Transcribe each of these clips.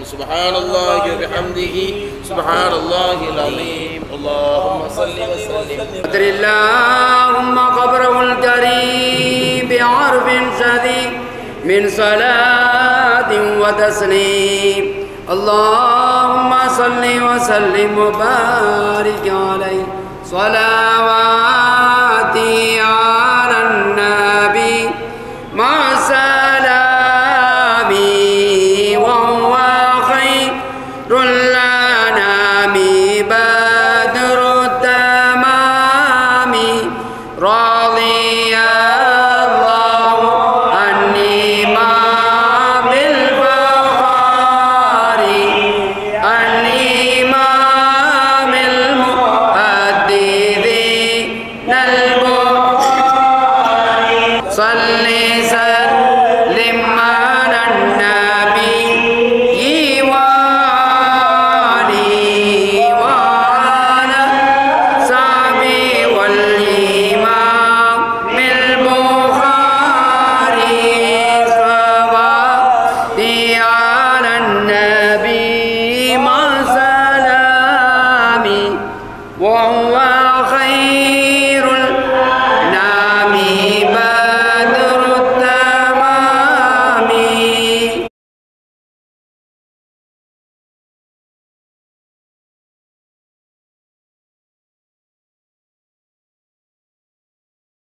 سبحان الله وبحمده سبحان الله العظيم اللهم صل وسلم اللهم قبره الكريم بعرف شديد من صلاة وتسليم اللهم صل وسلم وبارك عليه صلواتي على النبي مع سلامي وهو خير الأنام بدر التمام رضي الله عني ما بالفخار الإمام المحدثين البخاري صل سلم على النبي وآله وعلى صحبه والإمام البخاري صلواتي على النبي مع سلامي وهو خير الأنام بدر التمام.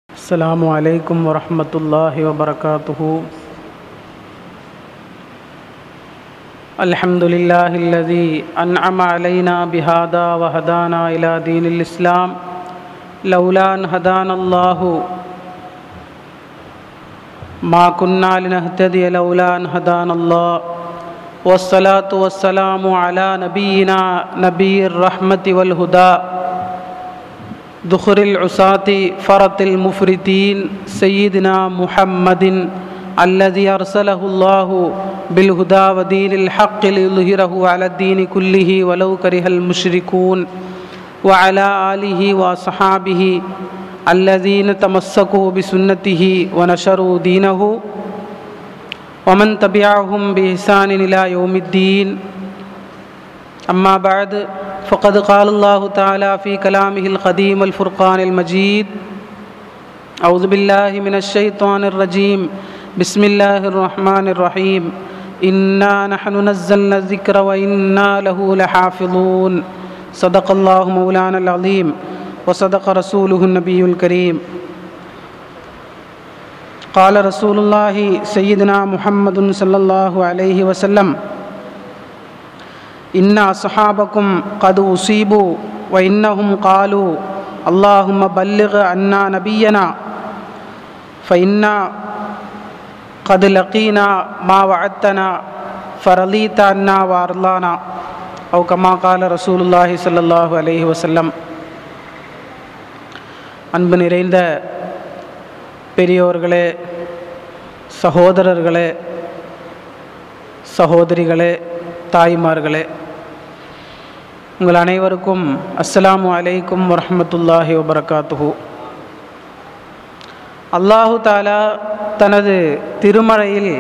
السلام عليكم ورحمة الله وبركاته. الحمد لله الذي أنعم علينا بهذا وهدانا إلى دين الإسلام لولا أن هدانا الله ما كنا لنهتدي لولا أن هدانا الله والصلاة والسلام على نبينا نبي الرحمة والهدى ذخر العصاة فرط المفرطين سيدنا محمد الذي أرسله الله بالهدى ودين الحق ليظهره على الدين كله ولو كره المشركون وعلى آله وأصحابه الذين تمسكوا بسنته ونشروا دينه ومن تبعهم بإحسان إلى يوم الدين. أما بعد فقد قال الله تعالى في كلامه القديم الفرقان المجيد أعوذ بالله من الشيطان الرجيم بسم الله الرحمن الرحيم إنا نحن نزلنا الذكر وإنا له لحافظون صدق الله مولانا العظيم وصدق رسوله النبي الكريم. قال رسول الله سيدنا محمد صلى الله عليه وسلم إن أصحابكم قد أصيبوا وإنهم قالوا اللهم بلغ عنا نبينا فإنا قد لقينا ما وعدتنا فرضيت عنا وأرضانا أو كما قال رسول الله صلى الله عليه وسلم. அன்பு நிறைந்த பெரியோர்களே, சகோதரர்களே, சகோதரிகளே, தாய்மார்களே, உங்கள் அனைவருக்கும் அஸ்ஸலாமு அலைக்கும் வரஹ்மத்துல்லாஹி வபரகாத்துஹு. அல்லாஹு தாலா தனது திருமறையில்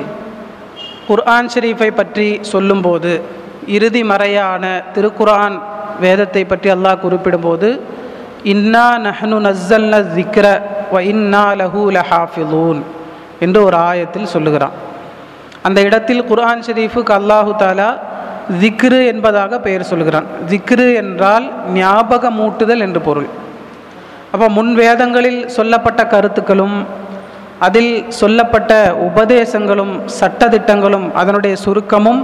குர்ஆன் ஷரீஃபை பற்றி சொல்லும்போது, இறுதி மறையான திருக்குர்ஆன் வேதத்தை பற்றி அல்லாஹ் குறிப்பிடும்போது இன்னா நஹ்னு நஸ்ஸல்னா ஸிக்ர வ இன்னா லஹு லஹாஃபிலூன் என்று ஒரு ஆயத்தில் சொல்லுகிறான். அந்த இடத்தில் குர்ஆன் ஷரீஃபுக்கு அல்லாஹு தாலா ஜிக்ரு என்பதாக பெயர் சொல்கிறான். ஜிக்ரு என்றால் ஞாபகமூட்டுதல் என்று பொருள். அப்போ முன் வேதங்களில் சொல்லப்பட்ட கருத்துக்களும் அதில் சொல்லப்பட்ட உபதேசங்களும் சட்டதிட்டங்களும் அதனுடைய சுருக்கமும்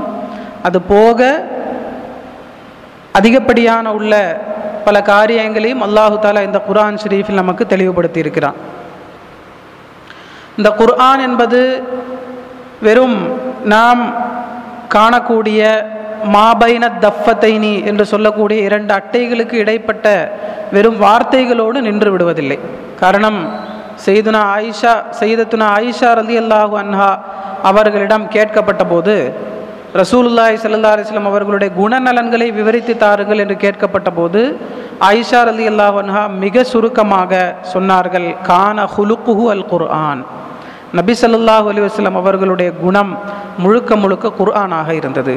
அது போக அதிகப்படியான உள்ள பல காரியங்களையும் அல்லாஹு தாலா இந்த குர்ஆன் ஷரீஃபில் நமக்கு தெளிவுபடுத்தி இருக்கிறான். இந்த குர்ஆன் என்பது வெறும் நாம் காணக்கூடிய மாபைன தஃபத்தைனி என்று சொல்லக்கூடிய இரண்டு அட்டைகளுக்கு இடைப்பட்ட வெறும் வார்த்தைகளோடு நின்று விடுவதில்லை. காரணம், சையதத்துனா ஆயிஷா ரலியல்லாஹு அன்ஹா அவர்களிடம் கேட்கப்பட்ட போது ரசூலுல்லாஹி ஸல்லல்லாஹு அலைஹி வஸல்லம் அவர்களுடைய குணநலன்களை விவரித்து தாருங்கள் என்று கேட்கப்பட்ட போது ஆயிஷா ரலியல்லாஹு அன்ஹா மிக சுருக்கமாக சொன்னார்கள், கான ஹுலுக்குஹு அல் குர்ஆன். நபி ஸல்லல்லாஹு அலைஹி வஸல்லம் அவர்களுடைய குணம் முழுக்க முழுக்க குர்ஆனாக இருந்தது.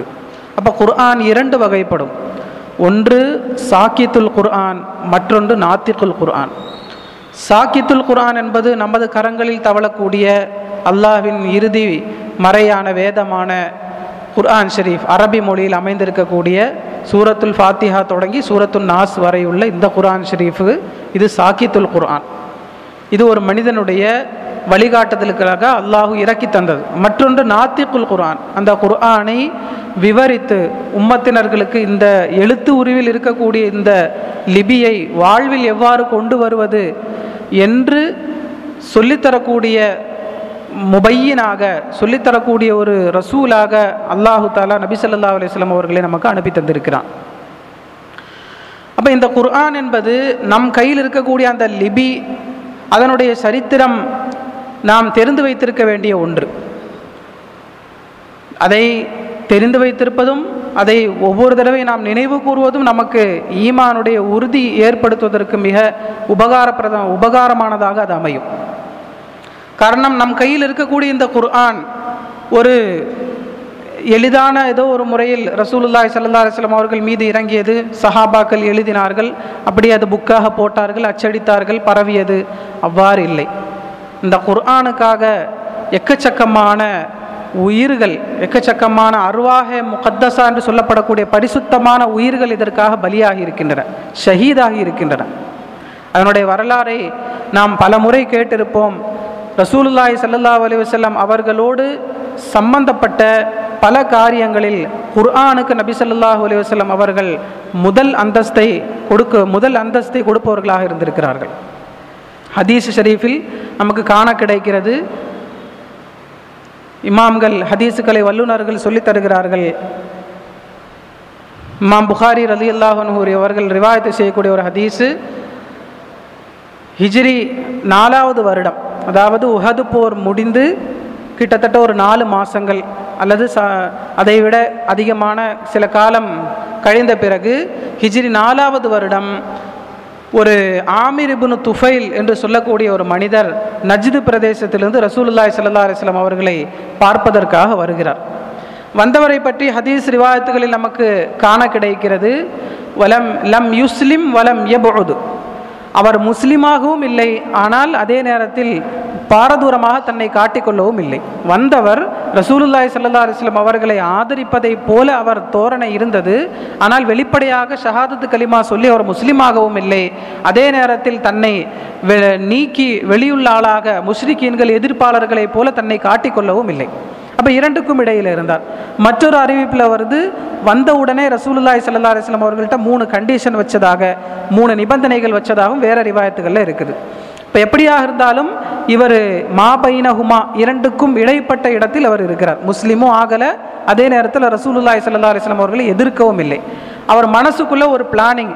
அப்போ குர்ஆன் இரண்டு வகைப்படும். ஒன்று சாக்கித்துல் குர்ஆன், மற்றொன்று நாத்திக்குல் குர்ஆன். சாக்கித்துல் குர்ஆன் என்பது நமது கரங்களில் தவழக்கூடிய அல்லாஹ்வின் இறுதி மறையான வேதமான குர்ஆன் ஷரீஃப், அரபி மொழியில் அமைந்திருக்கக்கூடிய சூரத்துல் ஃபாத்திஹா தொடங்கி சூரத்துல் நாஸ் வரை உள்ள இந்த குர்ஆன் ஷரீஃபு இது சாக்கித்துல் குர்ஆன். இது ஒரு மனிதனுடைய வழிகாட்டுதலுக்காக அல்லாஹு இறக்கி தந்தது. மற்றொன்று நாத்திக்குல் குர்ஆன், அந்த குர்ஆனை விவரித்து உம்மத்தினர்களுக்கு இந்த எழுத்து உருவில் இருக்கக்கூடிய இந்த லிபியை வாழ்வில் எவ்வாறு கொண்டு வருவது என்று சொல்லித்தரக்கூடிய முபையினாக, சொல்லித்தரக்கூடிய ஒரு ரசூலாக அல்லாஹு தாலா நபி ஸல்லல்லாஹு அலைஹி வஸல்லம் அவர்களை நமக்கு அனுப்பி தந்திருக்கிறான். அப்போ இந்த குர்ஆன் என்பது நம் கையில் இருக்கக்கூடிய அந்த லிபி, அதனுடைய சரித்திரம் நாம் தெரிந்து வைத்திருக்க வேண்டிய ஒன்று. அதை தெரிந்து வைத்திருப்பதும் அதை ஒவ்வொரு தடவை நாம் நினைவு கூறுவதும் நமக்கு ஈமானுடைய உறுதி ஏற்படுத்துவதற்கு மிக உபகாரமானதாக அது அமையும். காரணம், நம் கையில் இருக்கக்கூடிய இந்த குர்ஆன் ஒரு எளிதான ஏதோ ஒரு முறையில் ரசூலுல்லாஹி ஸல்லல்லாஹு அலைஹி வஸல்லம் அவர்கள் மீது இறங்கியது, சஹாபாக்கள் எழுதினார்கள், அப்படியே அது புக்காக போட்டார்கள், அச்சடித்தார்கள், பரவியது, அவ்வாறு இல்லை. இந்த குர்ஆனுக்காக எக்கச்சக்கமான உயிர்கள், எக்கச்சக்கமான அர்வாஹ முகத்தஸா என்று சொல்லப்படக்கூடிய பரிசுத்தமான உயிர்கள் இதற்காக பலியாகி இருக்கின்றன, ஷஹீதாகி இருக்கின்றன. அதனுடைய வரலாறை நாம் பல முறை கேட்டிருப்போம். ரசூலுல்லாஹி ஸல்லல்லாஹு அலைஹி வஸல்லம் அவர்களோடு சம்பந்தப்பட்ட பல காரியங்களில் குர்ஆனுக்கு நபி ஸல்லல்லாஹு அலைஹி வஸல்லம் அவர்கள் முதல் அந்தஸ்தை கொடுப்பவர்களாக இருந்திருக்கிறார்கள். ஹதீஸ் ஷரீஃபில் நமக்கு காண கிடைக்கிறது. இமாம்கள், ஹதீஸுக்களை வல்லுநர்கள் சொல்லித் தருகிறார்கள். இமாம் புகாரி ரலியல்லாஹு அன்ஹு அவர்கள் ரிவாயத்து செய்யக்கூடிய ஒரு ஹதீஸு, ஹிஜ்ரி 4வது வருடம், அதாவது உஹது போர் முடிந்து கிட்டத்தட்ட ஒரு 4 மாதங்கள் அல்லது அதைவிட அதிகமான சில காலம் கழிந்த பிறகு ஹிஜ்ரி 4வது வருடம் ஒரு ஆமிர் இப்னு துஃபைல் என்று சொல்லக்கூடிய ஒரு மனிதர் நஜ்து பிரதேசத்திலிருந்து ரசூலுல்லாஹி ஸல்லல்லாஹு அலைஹி வஸல்லம் அவர்களை பார்ப்பதற்காக வருகிறார். வந்தவரை பற்றி ஹதீஸ் ரிவாயத்துகளில் நமக்கு காண கிடைக்கிறது. லம் யுஸ்லிம் வலம் யபுது, அவர் முஸ்லிமாகவும் இல்லை, ஆனால் அதே நேரத்தில் பாரதூரமாக தன்னை காட்டிக்கொள்ளவும் இல்லை. வந்தவர் ரசூலுல்லாஹி ஸல்லல்லாஹு அலைஹி வஸல்லம் அவர்களை ஆதரிப்பதை போல அவர் தோரணை இருந்தது, ஆனால் வெளிப்படையாக ஷஹாதத்து கலிமா சொல்லி அவர் முஸ்லிமாகவும் இல்லை, அதே நேரத்தில் தன்னை நீக்கி வெளியுள்ள ஆளாக முஷ்ரிக்கீன்கள் எதிர்ப்பாளர்களை போல தன்னை காட்டிக்கொள்ளவும் இல்லை. அப்போ இரண்டுக்கும் இடையில் இருந்தார். மற்றொரு அறிவிப்பில் வருது, வந்த உடனே ரசூலுல்லாஹி ஸல்லல்லாஹு அலைஹி வஸல்லம் அவர்கள்ட்ட 3 கண்டிஷன் வச்சதாக, 3 நிபந்தனைகள் வச்சதாகவும் வேற ரிவாயத்துகளில் இருக்குது. இப்போ எப்படியாக இருந்தாலும் இவர் மாபைனஹுமா, இரண்டுக்கும் இடைப்பட்ட இடத்தில் அவர் இருக்கிறார். முஸ்லீமும் ஆகலை, அதே நேரத்தில் ரசூலுல்லாஹி ஸல்லல்லாஹு அலைஹி வஸல்லம் அவர்களை எதிர்க்கவும் இல்லை. அவர் மனசுக்குள்ளே ஒரு பிளானிங்,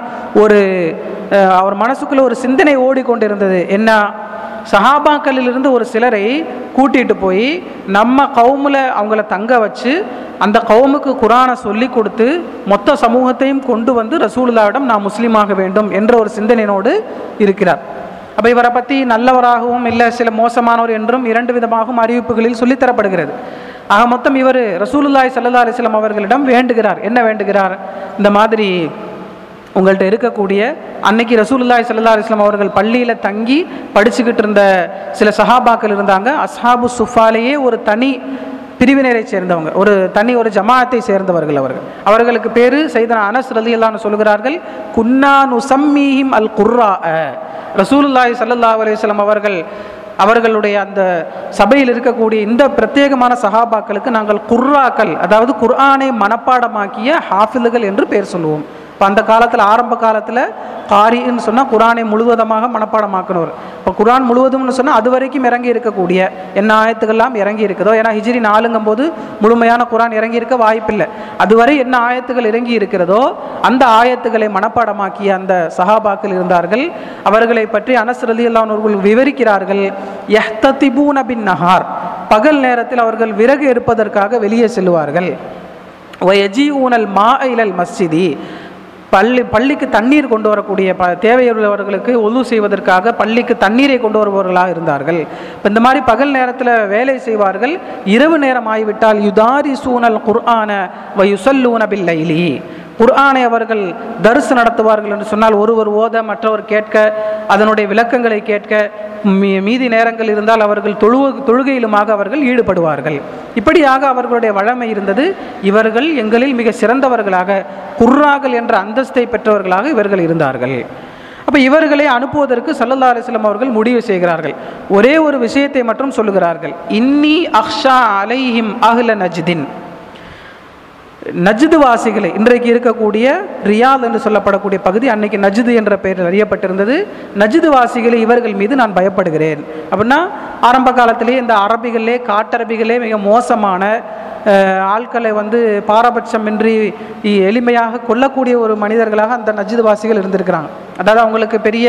அவர் மனசுக்குள்ளே ஒரு சிந்தனை ஓடிக்கொண்டிருந்தது. என்ன, சஹாபாக்களிலிருந்து ஒரு சிலரை கூட்டிகிட்டு போய் நம்ம கவுமில் அவங்கள தங்க வச்சு அந்த கவுமுக்கு குரானை சொல்லி கொடுத்து மொத்த சமூகத்தையும் கொண்டு வந்து ரசூலுல்லாஹ்விடம் நான் முஸ்லீமாக வேண்டும் என்ற ஒரு சிந்தனையோடு இருக்கிறார். அப்போ இவரை பற்றி நல்லவராகவும் இல்லை சில மோசமானவர் என்றும் 2 விதமாகவும் அறிவிப்புகளில் சொல்லித்தரப்படுகிறது. ஆக மொத்தம் இவர் ரசூலுல்லாஹி ஸல்லல்லாஹு அலைஹி வஸல்லம் அவர்களிடம் வேண்டுகிறார். என்ன வேண்டுகிறார், இந்த மாதிரி உங்கள்கிட்ட இருக்கக்கூடிய, அன்னைக்கு ரசூலுல்லாஹி ஸல்லல்லாஹு அலைஹி வஸல்லம் அவர்கள் பள்ளியில் தங்கி படிச்சுக்கிட்டு இருந்த சில சஹாபாக்கள் இருந்தாங்க. அஸ்ஹாபு சுஃபாலேயே ஒரு தனி பிரிவினரை சேர்ந்தவங்க, ஒரு ஜமாஅத்தை சேர்ந்தவர்கள். அவர்களுக்கு பேர் சையதுனா அனஸ் ரலியல்லாஹு அன்ஹு சொல்கிறார்கள், குன்னா நுஸம்மீஹிம் அல் குர்ரா. ரசூலுல்லாஹி ஸல்லல்லாஹு அலைஹி வஸல்லம் அவர்களுடைய அந்த சபையில் இருக்கக்கூடிய இந்த பிரத்யேகமான சஹாபாக்களுக்கு நாங்கள் குர்ராக்கள், அதாவது குர்ஆனை மனப்பாடமாக்கிய ஹாஃபில்கள் என்று பேர் சொல்லுவோம். இப்போ அந்த காலத்தில், ஆரம்ப காலத்தில் காரின்னு சொன்னால் குர்ஆனை முழுவதமாக மனப்பாடமாக்கணும். இப்போ குர்ஆன் முழுவதும்னு சொன்னால் அது வரைக்கும் இறங்கி இருக்கக்கூடிய என்ன ஆயத்துக்கெல்லாம் இறங்கி இருக்குதோ, ஏன்னா ஹிஜ்ரி 4ங்கும் போது முழுமையான குர்ஆன் இறங்கி இருக்க வாய்ப்பில்லை, அதுவரை என்ன ஆயத்துகள் இறங்கி இருக்கிறதோ அந்த ஆயத்துக்களை மனப்பாடமாக்கிய அந்த சஹாபாக்கள் இருந்தார்கள். அவர்களை பற்றி அனஸ் ரலியல்லாஹு அன்ஹு அவர்கள் விவரிக்கிறார்கள், யஹ்ததிபூன பின் நஹார், பகல் நேரத்தில் அவர்கள் விறகு எடுப்பதற்காக வெளியே செல்வார்கள். வயஜீஊனல் மாஇலல் மஸ்ஜிதி, பள்ளிக்கு தண்ணீர் கொண்டு வரக்கூடிய தேவையுள்ளவர்களுக்கு ஒது செய்வதற்காக பள்ளிக்கு தண்ணீரை கொண்டு வருபவர்களாக இருந்தார்கள். இப்போ இந்த மாதிரி பகல் நேரத்தில் வேலை செய்வார்கள். இரவு நேரம் ஆகிவிட்டால் யுதாரி சூனல் குர்ஆன வயுசல்லூன பில்லைலி, குர்ஆனை அவர்கள் தர்ஸ் நடத்துவார்கள் என்று சொன்னால் ஒருவர் ஓத மற்றவர் கேட்க, அதனுடைய விளக்கங்களை கேட்க, மீதி நேரங்கள் இருந்தால் அவர்கள் தொழுகையிலுமாக அவர்கள் ஈடுபடுவார்கள். இப்படியாக அவர்களுடைய வழமை இருந்தது. இவர்கள் எங்களில் மிக சிறந்தவர்களாக குர்ராக்கள் என்ற அந்தஸ்தை பெற்றவர்களாக இவர்கள் இருந்தார்கள். அப்போ இவர்களை அனுப்புவதற்கு ஸல்லல்லாஹு அலைஹி வஸல்லம் அவர்கள் முடிவு செய்கிறார்கள். ஒரே ஒரு விஷயத்தை மட்டும் சொல்லுகிறார்கள், இன்னி அக்ஷா அலைஹிம் அஹ்ல நஜ்தின், நஜ்து வாசிகளை, இன்றைக்கு இருக்கக்கூடிய ரியாத் என்று சொல்லப்படக்கூடிய பகுதி அன்னைக்கு நஜ்து என்ற பெயரில் அறியப்பட்டிருந்தது. நஜ்து வாசிகளை இவர்கள் மீது நான் பயப்படுகிறேன். அப்படின்னா ஆரம்ப காலத்திலேயே இந்த அரபிகளே காட்டரபிகளே மிக மோசமான ஆட்களை பாரபட்சமின்றி எளிமையாக கொல்லக்கூடிய ஒரு மனிதர்களாக அந்த நஜ்து வாசிகள் இருந்திருக்கிறாங்க. அதாவது அவங்களுக்கு பெரிய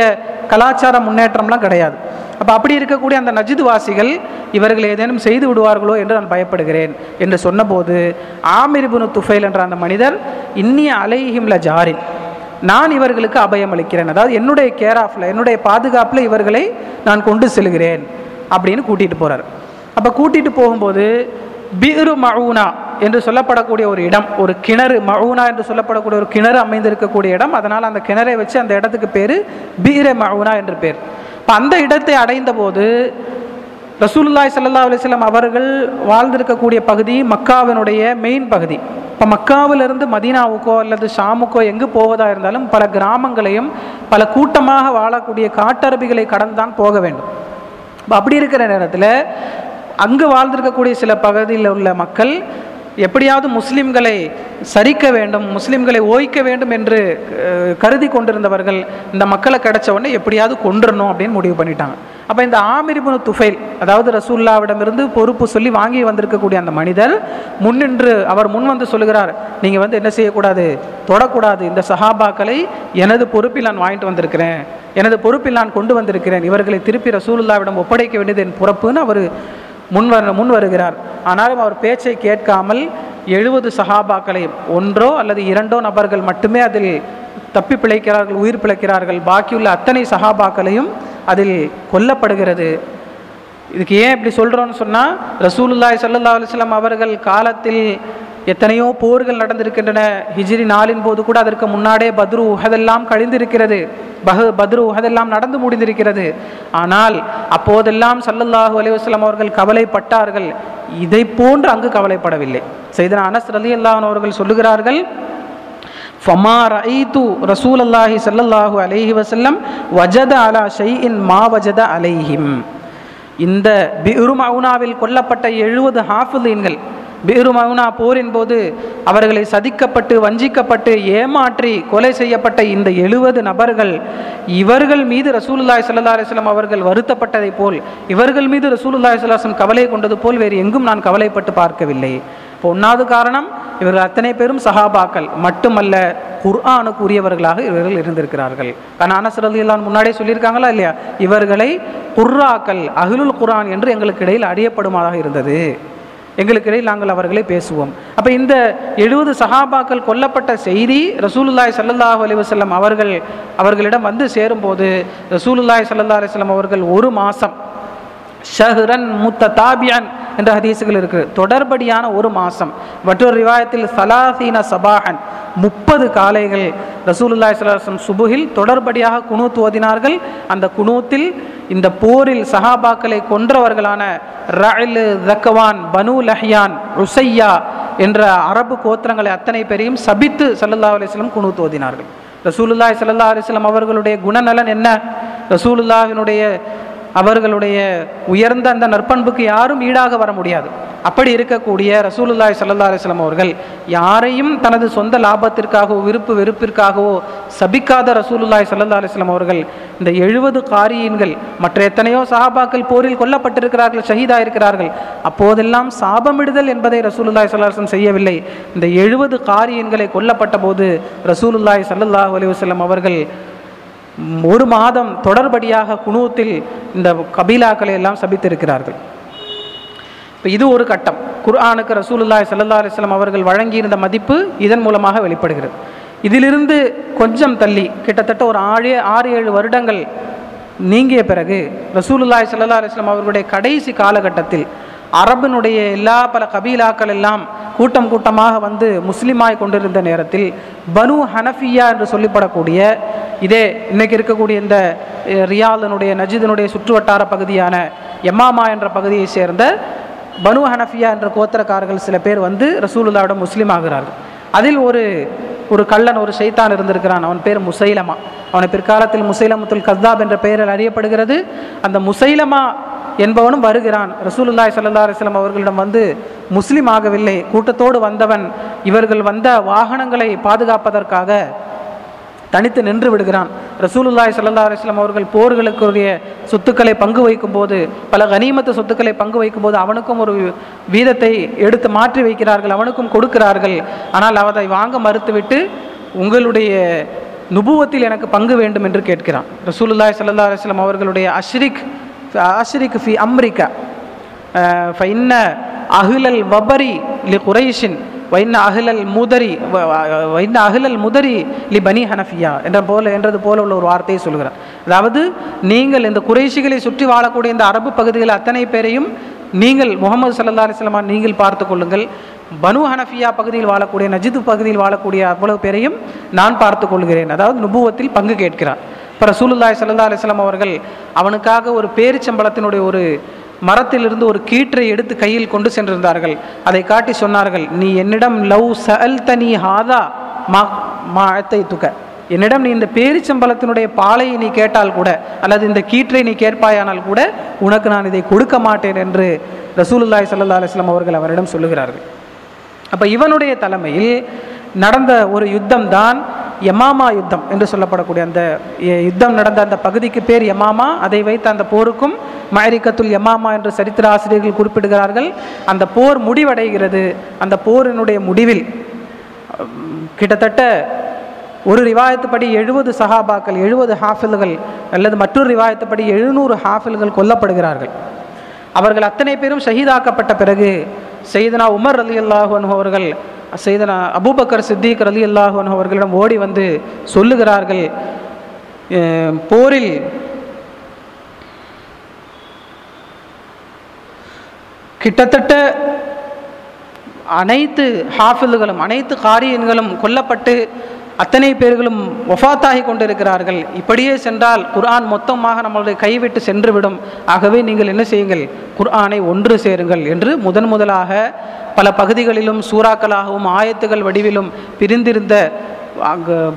கலாச்சார முன்னேற்றம்லாம் கிடையாது. அப்போ அப்படி இருக்கக்கூடிய அந்த நஜ்து வாசிகள் இவர்கள் ஏதேனும் செய்து விடுவார்களோ என்று நான் பயப்படுகிறேன் என்று சொன்னபோது ஆமிர் இப்னு துஃபைல் என்ற அந்த மனிதர் இன்னி அலைஹிம் லஜாரின், நான் இவர்களுக்கு அபயம் அளிக்கிறேன், அதாவது என்னுடைய கேர் ஆஃபில் என்னுடைய பாதுகாப்பில் இவர்களை நான் கொண்டு செல்கிறேன் அப்படின்னு கூட்டிகிட்டு போகிறார். அப்போ கூட்டிகிட்டு போகும்போது பிரு மஊனா என்று சொல்லப்படக்கூடிய ஒரு இடம், ஒரு கிணறு, மஊனா என்று சொல்லப்படக்கூடிய ஒரு கிணறு அமைந்திருக்கக்கூடிய இடம். அதனால் அந்த கிணறை வச்சு அந்த இடத்துக்கு பேர் பீர மஊனா என்று பேர். இப்போ அந்த இடத்தை அடைந்த போது ரசூலுல்லாஹி ஸல்லல்லாஹு அலைஹி வஸல்லம் அவர்கள் வாழ்ந்திருக்கக்கூடிய பகுதி மக்காவினுடைய மெயின் பகுதி. இப்போ மக்காவிலிருந்து மதீனாவுக்கோ அல்லது ஷாமுக்கோ எங்கு போவதாக இருந்தாலும் பல கிராமங்களையும் பல கூட்டமாக வாழக்கூடிய காட்டரபிகளை கடந்துதான் போக வேண்டும். அப்படி இருக்கிற நேரத்தில் அங்கு வாழ்ந்திருக்கக்கூடிய சில பகுதியில் உள்ள மக்கள் எப்படியாவது முஸ்லிம்களை சரிக்க வேண்டும், முஸ்லிம்களை ஓய்க்க வேண்டும் என்று கருதி கொண்டிருந்தவர்கள் இந்த மக்களை கிடைச்ச உடனே எப்படியாவது கொன்றணும் அப்படின்னு முடிவு பண்ணிட்டாங்க. அப்போ இந்த ஆமிர் இப்னு துஃபைல், அதாவது ரசூலுல்லாஹ்விடமிருந்து பொறுப்பு சொல்லி வாங்கி வந்திருக்கக்கூடிய அந்த மனிதர் முன்னின்று அவர் முன் வந்து சொல்லுகிறார், நீங்கள் என்ன செய்யக்கூடாது, தொடக்கூடாது, இந்த சஹாபாக்களை எனது பொறுப்பில் நான் வாங்கிட்டு வந்திருக்கிறேன், எனது பொறுப்பில் நான் கொண்டு வந்திருக்கிறேன், இவர்களை திருப்பி ரசூலுல்லாஹ்விடம் ஒப்படைக்க வேண்டியது என் பொறுப்புன்னு அவர் முன் வருகிறார். ஆனாலும் அவர் பேச்சை கேட்காமல் 70 சஹாபாக்களை, ஒன்றோ அல்லது இரண்டோ நபர்கள் மட்டுமே அதில் தப்பி பிழைக்கிறார்கள், உயிர் பிழைக்கிறார்கள். பாக்கியுள்ள அத்தனை சஹாபாக்களையும் அதில் கொல்லப்படுகிறது. இதுக்கு ஏன் இப்படி சொல்கிறோன்னு சொன்னால், ரசூலுல்லாஹி ஸல்லல்லாஹு அலைஹி வஸல்லம் அவர்கள் காலத்தில் எத்தனையோ போர்கள் நடந்திருக்கின்றன. ஹிஜ்ரி 4 போது கூட அதற்கு முன்னாடே பத்ரு உஹதெல்லாம் கழிந்திருக்கிறது, பத்ரு உஹதெல்லாம் நடந்து முடிந்திருக்கிறது. ஆனால் அப்போதெல்லாம் ஸல்லல்லாஹு அலைஹி வஸல்லம் அவர்கள் கவலைப்பட்டார்கள், இதை போன்று அங்கு கவலைப்படவில்லை. சையதுனா அனஸ் ரலியல்லாஹு அன்ஹு அவர்கள் சொல்லுகிறார்கள், ஃபமா ரஐது ரசூலுல்லாஹி ஸல்லல்லாஹு அலைஹி வஸல்லம் வஜத அலா ஷைஇன் மா வஜத அலைஹிம். இந்த பிரு மௌனாவில் கொல்லப்பட்ட 70 ஹாஃபிதீன்கள், பிரு மௌனா போரின் போது அவர்களை சதிக்கப்பட்டு வஞ்சிக்கப்பட்டு ஏமாற்றி கொலை செய்யப்பட்ட இந்த 70 நபர்கள், இவர்கள் மீது ரசூலுல்லாஹி ஸல்லல்லாஹு அலைஹி வஸல்லம் அவர்கள் வருத்தப்பட்டதை போல், இவர்கள் மீது ரசூலுல்லாஹி ஸல்லல்லாஹு அலைஹி வஸல்லம் கவலை கொண்டது போல் வேறு எங்கும் நான் கவலைப்பட்டு பார்க்கவில்லை. இப்போ ஒன்றாவது காரணம், இவர்கள் அத்தனை பேரும் சஹாபாக்கள் மட்டுமல்ல, குர்ஆனுக்கு உரியவர்களாக இவர்கள் இருந்திருக்கிறார்கள். ஆனால் அனஸ் ரலியல்லாஹு அன்ஹு முன்னாடியே சொல்லியிருக்காங்களா இல்லையா, இவர்களை குர்ஆக்கள், அஹ்லுல் குர்ஆன் என்று எங்களுக்கு இடையில் அறியப்படுமாதாக இருந்தது, எங்களுக்கு இடையில் நாங்கள் அவர்களை பேசுவோம். அப்போ இந்த 70 சஹாபாக்கள் கொல்லப்பட்ட செய்தி ரசூலுல்லாஹி ஸல்லல்லாஹு அலைஹி வஸல்லம் அவர்களிடம் வந்து சேரும்போது ரசூலுல்லாஹி ஸல்லல்லாஹு அலைஹி வஸல்லம் அவர்கள் 1 மாதம் ஷஹ்ரன் முத்ததாபியன் என்ற ஹதீஸுகள் இருக்குது, தொடர்படியான 1 மாதம். மற்றொரு ரிவாயத்தில் சலாசீன சபாஹன், 30 காலைகள் ரசூலுல்லாஹி ஸல்லல்லாஹு அலைஹி வஸல்லம் சுபுஹில் தொடர்படியாக குனூத் ஓதினார்கள். அந்த குனூத்தில் இந்த போரில் சஹாபாக்களை கொன்றவர்களான ரஅல், தக்வான், பனு லஹ்யான், உஸையா என்ற அரபு கோத்திரங்களை அத்தனை பேரையும் சபித்து ஸல்லல்லாஹு அலைஹி வஸல்லம் குனூத் ஓதினார்கள். ரசூலுல்லாஹி ஸல்லல்லாஹு அலைஹி வஸல்லம் அவர்களுடைய குணநலன் என்ன, ரசூலுல்லாஹினுடைய அவர்களுடைய உயர்ந்த அந்த நற்பண்புக்கு யாரும் ஈடாக வர முடியாது. அப்படி இருக்கக்கூடிய ரசூலுல்லாஹி ஸல்லல்லாஹு அலைஹி வஸல்லம் அவர்கள் யாரையும் தனது சொந்த லாபத்திற்காகவோ வெறுப்பிற்காகவோ சபிக்காத ரசூலுல்லாஹி ஸல்லல்லாஹு அலைஹி வஸல்லம் அவர்கள் இந்த 70 காரியங்கள், மற்ற எத்தனையோ சஹாபாக்கள் போரில் கொல்லப்பட்டிருக்கிறார்கள், ஷஹீதா இருக்கிறார்கள், அப்போதெல்லாம் சாபமிடுதல் என்பதை ரசூலுல்லாஹி ஸல்லல்லாஹு அலைஹி வஸல்லம் செய்யவில்லை. இந்த 70 காரியங்களை கொல்லப்பட்ட போது ரசூலுல்லாஹி ஸல்லல்லாஹு அலைஹி வஸல்லம் அவர்கள் 1 மாதம் தொடர்படியாக குனூத்தில் இந்த கபீலாக்களை எல்லாம் சபித்திருக்கிறார்கள். இப்போ இது ஒரு கட்டம். குர்ஆனுக்கு ரசூலுல்லாஹி ஸல்லல்லாஹு அலைஹி வஸல்லம் அவர்கள் வழங்கியிருந்த மதிப்பு இதன் மூலமாக வெளிப்படுகிறது. இதிலிருந்து கொஞ்சம் தள்ளி கிட்டத்தட்ட ஒரு 6-7 வருடங்கள் நீங்கிய பிறகு ரசூலுல்லாஹி ஸல்லல்லாஹு அலைஹி வஸல்லம் அவர்களுடைய கடைசி காலகட்டத்தில் அரபினுடைய பல கபீலாக்கள் எல்லாம் கூட்டம் கூட்டமாக வந்து முஸ்லீமாய் கொண்டிருந்த நேரத்தில் பனு ஹனஃபியா என்று சொல்லப்படக்கூடிய இதே இன்னைக்கு இருக்கக்கூடிய இந்த ரியாதனுடைய நஜிதனுடைய சுற்றுவட்டார பகுதியான யமாமா என்ற பகுதியை சேர்ந்த பனு ஹனஃபியா என்ற கோத்திரக்காரர்கள் சில பேர் வந்து ரசூலுல்லாஹ்விடம் முஸ்லீம் ஆகிறார்கள். அதில் ஒரு கள்ளன், ஒரு ஷைத்தான் இருந்திருக்கிறான். அவன் பேர் முசைலமா. அவனை பிற்காலத்தில் முசைலமத்துல் கஸ்ஸாப் என்ற பெயரில் அறியப்படுகிறது. அந்த முசைலமா என்பவனும் வருகிறான். ரசூலுல்லாஹி ஸல்லல்லாஹு அலைஹி வஸல்லம் அவர்களிடம் வந்து முஸ்லீம் ஆகவில்லை. கூட்டத்தோடு வந்தவன் இவர்கள் வந்த வாகனங்களை பாதுகாப்பதற்காக தனித்து நின்று விடுகிறான். ரசூலுல்லாஹி ஸல்லல்லாஹு அலைஹி வஸல்லம் அவர்கள் போர்களுக்குரிய சொத்துக்களை பங்கு வைக்கும் போது, பல கனிமத்து சொத்துக்களை பங்கு வைக்கும் போது அவனுக்கும் ஒரு வீதத்தை எடுத்து மாற்றி வைக்கிறார்கள், அவனுக்கும் கொடுக்கிறார்கள். ஆனால் அதை வாங்க மறுத்துவிட்டு உங்களுடைய நுபுவத்தில் எனக்கு பங்கு வேண்டும் என்று கேட்கிறான். ரசூலுல்லாஹி ஸல்லல்லாஹு அலைஹி வஸல்லம் அவர்களுடைய அஷ்ரிக் ஃபி அம்ரிகா ஃபைன்ன அஹ்லல் வபரி லி குரைஷின் வைன்ன அஹ்லல் முதரி லி பனி ஹனஃபியா என்றது போல உள்ள ஒரு வார்த்தையை சொல்கிறார். அதாவது நீங்கள் இந்த குறைஷிகளை சுற்றி வாழக்கூடிய இந்த அரபு பகுதிகள் அத்தனை பேரையும் நீங்கள் முகமது ஸல்லல்லாஹு அலைஹி வஸல்லம் நீங்கள் பார்த்து கொள்ளுங்கள். பனு ஹனஃபியா பகுதியில் வாழக்கூடிய நஜிது பகுதியில் வாழக்கூடிய அவ்வளவு பேரையும் நான் பார்த்து கொள்கிறேன். அதாவது நுபுவத்தில் பங்கு கேட்கிறார். இப்போ ரசூலுல்லாஹி ஸல்லல்லாஹு அலைஹி வஸல்லம் அவர்கள் அவனுக்காக ஒரு பேரிச்சம்பளத்தினுடைய ஒரு மரத்திலிருந்து ஒரு கீற்றை எடுத்து கையில் கொண்டு சென்றிருந்தார்கள். அதை காட்டி சொன்னார்கள், நீ என்னிடம் லவ் சஅல்தனி ஹாதா மா அத்தைதுக, என்னிடம் நீ இந்த பேரிச்சம்பளத்தினுடைய பாலை நீ கேட்டால் கூட, அல்லது இந்த கீற்றை நீ கேட்பாயானால் கூட உனக்கு நான் இதை கொடுக்க மாட்டேன் என்று ரசூலுல்லாஹி ஸல்லல்லாஹு அலைஹி வஸல்லம் அவர்கள் அவரிடம் சொல்லுகிறார்கள். அப்போ இவனுடைய தலைமையில் நடந்த ஒரு யுத்தம் தான் யமாமா யுத்தம் என்று சொல்லப்படக்கூடிய அந்த யுத்தம் நடந்த அந்த பகுதிக்கு பேர் யமாமா. அதை வைத்து அந்த போருக்கும் மஅரிகத்துல் யமாமா என்று சரித்திர ஆசிரியர்கள் குறிப்பிடுகிறார்கள். அந்த போர் முடிவடைகிறது. அந்த போரினுடைய முடிவில் கிட்டத்தட்ட ஒரு ரிவாயத்துப்படி 70 சஹாபாக்கள், 70 ஹாஃபில்கள், அல்லது மற்றொரு ரிவாயத்துப்படி 700 ஹாஃபில்கள் கொல்லப்படுகிறார்கள். அவர்கள் அத்தனை பேரும் ஷஹீதாக்கப்பட்ட பிறகு சையதுனா உமர் ரலியல்லாஹு அன்ஹு அவர்கள் சையதுனா அபூபக்கர் சித்திக் ரலியல்லாஹு அன்ஹு அவர்களிடம் ஓடி வந்து சொல்லுகிறார்கள், போரில் கிட்டத்தட்ட அனைத்து ஹாஃபில்களும் அனைத்து காரியங்களும் கொல்லப்பட்டு அத்தனை பேர்களும் வஃபாத்தாகி கொண்டிருக்கிறார்கள். இப்படியே சென்றால் குர்ஆன் மொத்தமாக நம்மளுடைய கைவிட்டு சென்றுவிடும். ஆகவே நீங்கள் என்ன செய்யுங்கள், குர்ஆனை ஒன்று சேருங்கள் என்று முதலாக பல பகுதிகளிலும் சூறாக்களாகவும் ஆயத்துகள் வடிவிலும் பிரிந்திருந்த